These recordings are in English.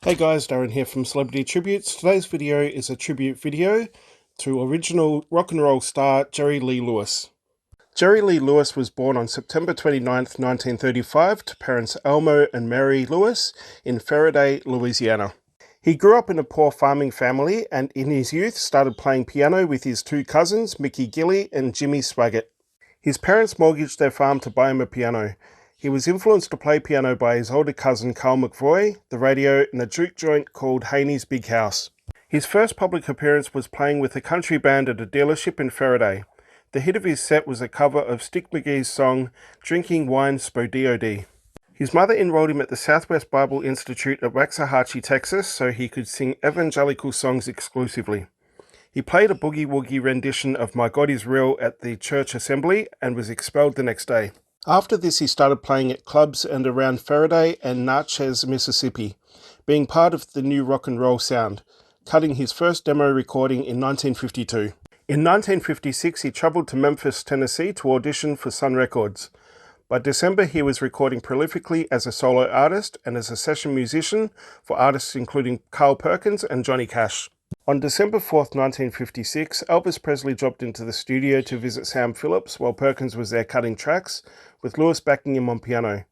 Hey guys, Darren here from Celebrity Tributes. Today's video is a tribute video to original rock and roll star Jerry Lee Lewis. Jerry Lee Lewis was born on September 29th, 1935 to parents Elmo and Mary Lewis in Faraday, Louisiana. He grew up in a poor farming family and in his youth started playing piano with his two cousins, Mickey Gilley and Jimmy Swaggart. His parents mortgaged their farm to buy him a piano. He was influenced to play piano by his older cousin Carl McVoy, the radio, and a juke joint called Haney's Big House. His first public appearance was playing with a country band at a dealership in Faraday. The hit of his set was a cover of Stick McGee's song, Drinking Wine Spod. His mother enrolled him at the Southwest Bible Institute at Waxahachie, Texas, so he could sing evangelical songs exclusively. He played a boogie-woogie rendition of My God Is Real at the church assembly and was expelled the next day. After this, he started playing at clubs and around Faraday and Natchez, Mississippi, being part of the new rock and roll sound, cutting his first demo recording in 1952. In 1956, he traveled to Memphis, Tennessee to audition for Sun Records. By December, he was recording prolifically as a solo artist and as a session musician for artists including Carl Perkins and Johnny Cash. On December 4th, 1956, Elvis Presley dropped into the studio to visit Sam Phillips while Perkins was there cutting tracks, with Lewis backing him on piano.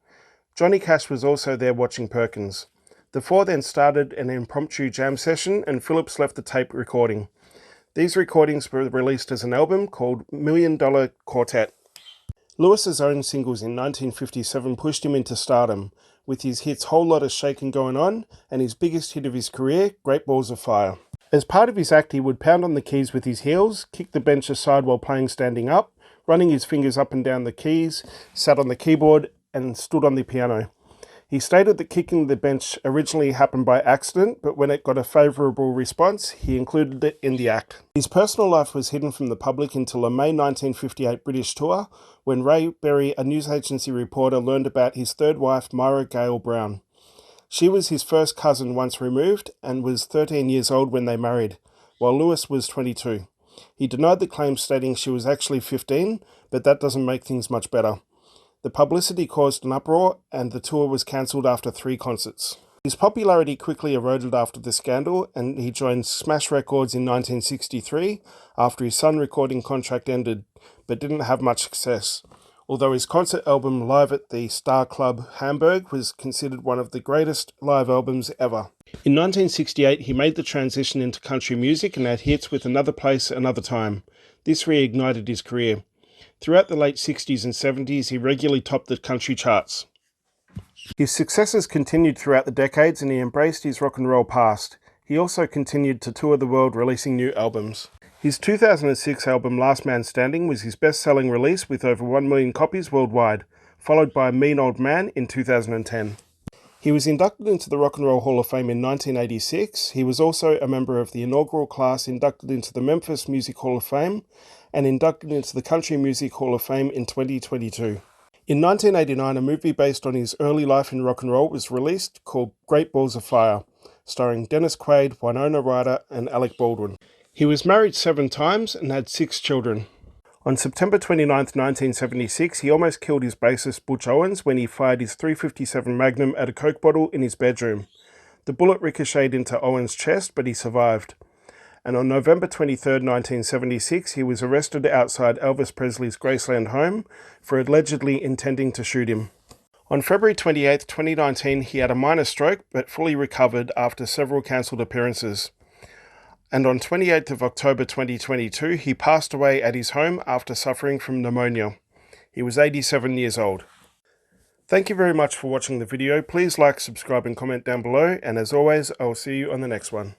Johnny Cash was also there watching Perkins. The four then started an impromptu jam session and Phillips left the tape recording. These recordings were released as an album called $1 Million Quartet. Lewis's own singles in 1957 pushed him into stardom, with his hits Whole Lotta Shakin' Going On and his biggest hit of his career, Great Balls of Fire. As part of his act, he would pound on the keys with his heels, kick the bench aside while playing standing up, running his fingers up and down the keys, sat on the keyboard, and stood on the piano. He stated that kicking the bench originally happened by accident, but when it got a favourable response, he included it in the act. His personal life was hidden from the public until a May 1958 British tour, when Ray Berry, a news agency reporter, learned about his third wife, Myra Gale Brown. She was his first cousin once removed and was 13 years old when they married, while Lewis was 22. He denied the claim, stating she was actually 15, but that doesn't make things much better. The publicity caused an uproar and the tour was cancelled after 3 concerts. His popularity quickly eroded after the scandal and he joined Smash Records in 1963 after his Sun recording contract ended, but didn't have much success. Although his concert album Live at the Star Club Hamburg was considered one of the greatest live albums ever. In 1968, he made the transition into country music and had hits with Another Place, Another Time. This reignited his career. Throughout the late 60s and 70s, he regularly topped the country charts. His successes continued throughout the decades and he embraced his rock and roll past. He also continued to tour the world releasing new albums. His 2006 album Last Man Standing was his best-selling release with over 1 million copies worldwide, followed by Mean Old Man in 2010. He was inducted into the Rock and Roll Hall of Fame in 1986. He was also a member of the inaugural class inducted into the Memphis Music Hall of Fame and inducted into the Country Music Hall of Fame in 2022. In 1989, a movie based on his early life in rock and roll was released called Great Balls of Fire, starring Dennis Quaid, Winona Ryder, and Alec Baldwin. He was married 7 times and had 6 children. On September 29, 1976, he almost killed his bassist Butch Owens when he fired his .357 Magnum at a Coke bottle in his bedroom. The bullet ricocheted into Owens' chest, but he survived. And on November 23, 1976, he was arrested outside Elvis Presley's Graceland home for allegedly intending to shoot him. On February 28, 2019, he had a minor stroke but fully recovered after several cancelled appearances. And on 28th of October 2022, he passed away at his home after suffering from pneumonia. He was 87 years old. Thank you very much for watching the video. Please like, subscribe and comment down below, and as always, I will see you on the next one.